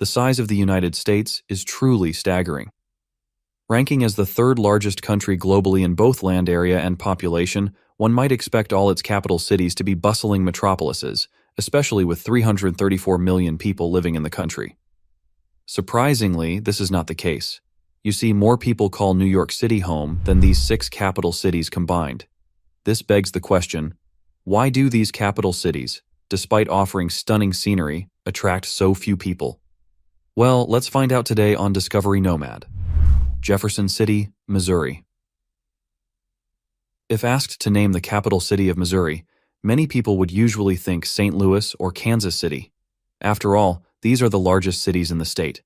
The size of the United States is truly staggering. Ranking as the third largest country globally in both land area and population, one might expect all its capital cities to be bustling metropolises, especially with 334 million people living in the country. Surprisingly, this is not the case. You see, more people call New York City home than these 6 capital cities combined. This begs the question, why do these capital cities, despite offering stunning scenery, attract so few people? Well, let's find out today on Discovery Nomad. Jefferson City, Missouri. If asked to name the capital city of Missouri, many people would usually think St. Louis or Kansas City. After all, these are the largest cities in the state.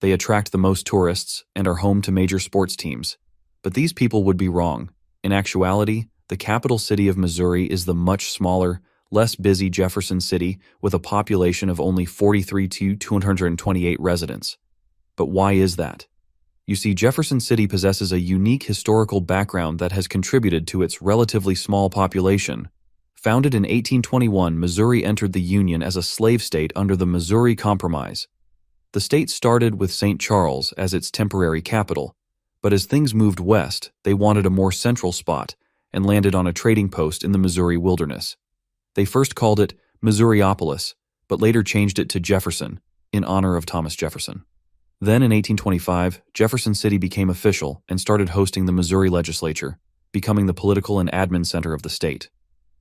They attract the most tourists and are home to major sports teams. But these people would be wrong. In actuality, the capital city of Missouri is the much smaller, less busy Jefferson City with a population of only 43 to 228 residents. But why is that? You see, Jefferson City possesses a unique historical background that has contributed to its relatively small population. Founded in 1821, Missouri entered the Union as a slave state under the Missouri Compromise. The state started with St. Charles as its temporary capital, but as things moved west, they wanted a more central spot and landed on a trading post in the Missouri wilderness. They first called it Missouriopolis, but later changed it to Jefferson, in honor of Thomas Jefferson. Then in 1825, Jefferson City became official and started hosting the Missouri legislature, becoming the political and admin center of the state.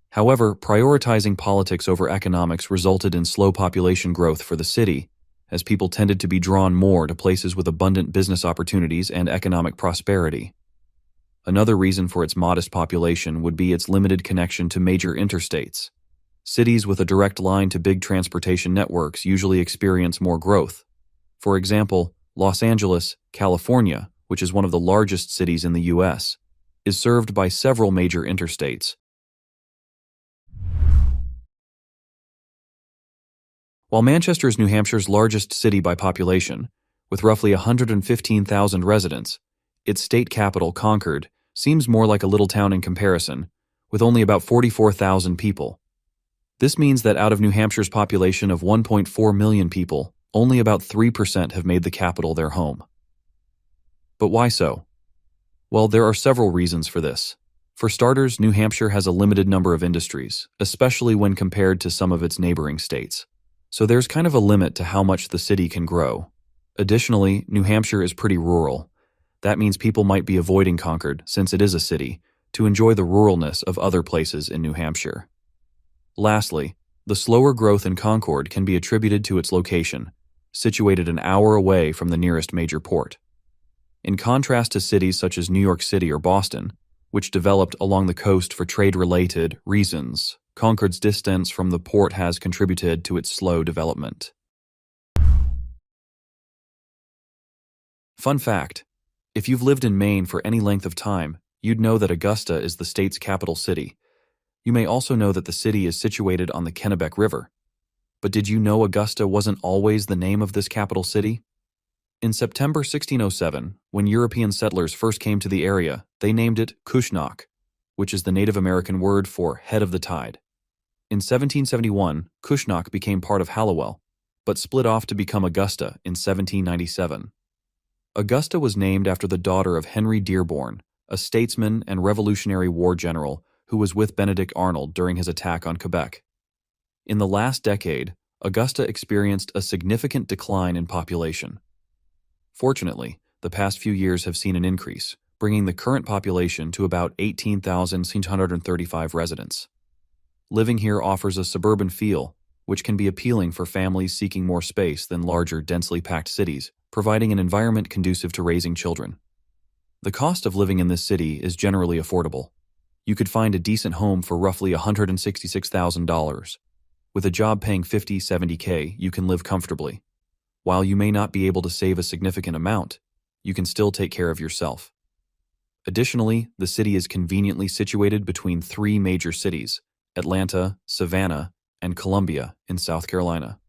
However, prioritizing politics over economics resulted in slow population growth for the city, as people tended to be drawn more to places with abundant business opportunities and economic prosperity. Another reason for its modest population would be its limited connection to major interstates. Cities with a direct line to big transportation networks usually experience more growth. For example, Los Angeles, California, which is one of the largest cities in the U.S., is served by several major interstates. While Manchester is New Hampshire's largest city by population, with roughly 115,000 residents, its state capital, Concord, seems more like a little town in comparison, with only about 44,000 people. This means that out of New Hampshire's population of 1.4 million people, only about 3% have made the capital their home. But why so? Well, there are several reasons for this. For starters, New Hampshire has a limited number of industries, especially when compared to some of its neighboring states. So there's kind of a limit to how much the city can grow. Additionally, New Hampshire is pretty rural. That means people might be avoiding Concord, since it is a city, to enjoy the ruralness of other places in New Hampshire. Lastly, the slower growth in Concord can be attributed to its location, situated an hour away from the nearest major port. In contrast to cities such as New York City or Boston, which developed along the coast for trade-related reasons, Concord's distance from the port has contributed to its slow development. Fun fact: if you've lived in Maine for any length of time, you'd know that Augusta is the state's capital city. You may also know that the city is situated on the Kennebec River. But did you know Augusta wasn't always the name of this capital city? In September 1607, when European settlers first came to the area, they named it Cushnock, which is the Native American word for head of the tide. In 1771, Cushnock became part of Hallowell, but split off to become Augusta in 1797. Augusta was named after the daughter of Henry Dearborn, a statesman and Revolutionary War general who was with Benedict Arnold during his attack on Quebec. In the last decade, Augusta experienced a significant decline in population. Fortunately, the past few years have seen an increase, bringing the current population to about 18,635 residents. Living here offers a suburban feel, which can be appealing for families seeking more space than larger, densely packed cities, providing an environment conducive to raising children. The cost of living in this city is generally affordable. You could find a decent home for roughly $166,000. With a job paying $50–70K, you can live comfortably. While you may not be able to save a significant amount, you can still take care of yourself. Additionally, the city is conveniently situated between 3 major cities: Atlanta, Savannah, and Columbia in South Carolina.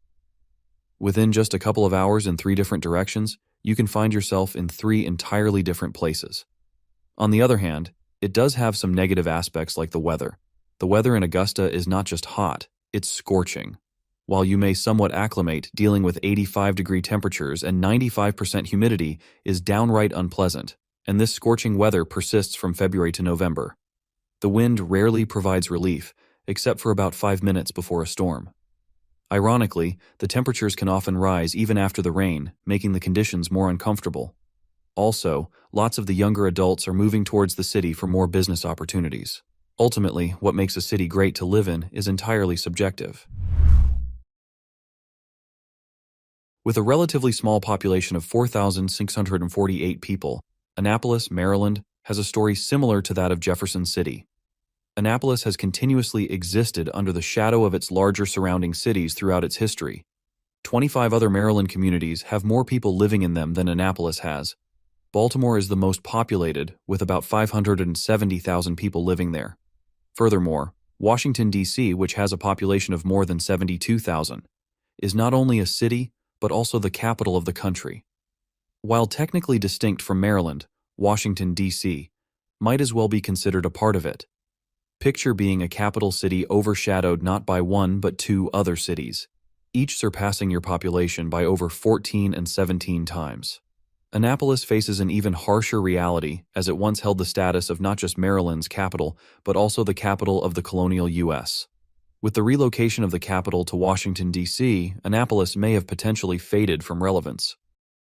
Within just a couple of hours in 3 different directions, you can find yourself in 3 entirely different places. On the other hand, it does have some negative aspects like the weather. The weather in Augusta is not just hot, it's scorching. While you may somewhat acclimate, dealing with 85-degree temperatures and 95% humidity is downright unpleasant, and this scorching weather persists from February to November. The wind rarely provides relief, except for about 5 minutes before a storm. Ironically, the temperatures can often rise even after the rain, making the conditions more uncomfortable. Also, lots of the younger adults are moving towards the city for more business opportunities. Ultimately, what makes a city great to live in is entirely subjective. With a relatively small population of 4,648 people, Annapolis, Maryland, has a story similar to that of Jefferson City. Annapolis has continuously existed under the shadow of its larger surrounding cities throughout its history. 25 other Maryland communities have more people living in them than Annapolis has. Baltimore is the most populated, with about 570,000 people living there. Furthermore, Washington, D.C., which has a population of more than 72,000, is not only a city, but also the capital of the country. While technically distinct from Maryland, Washington, D.C. might as well be considered a part of it. Picture being a capital city overshadowed not by one but two other cities, each surpassing your population by over 14 and 17 times. Annapolis faces an even harsher reality, as it once held the status of not just Maryland's capital, but also the capital of the colonial U.S. With the relocation of the capital to Washington, D.C., Annapolis may have potentially faded from relevance.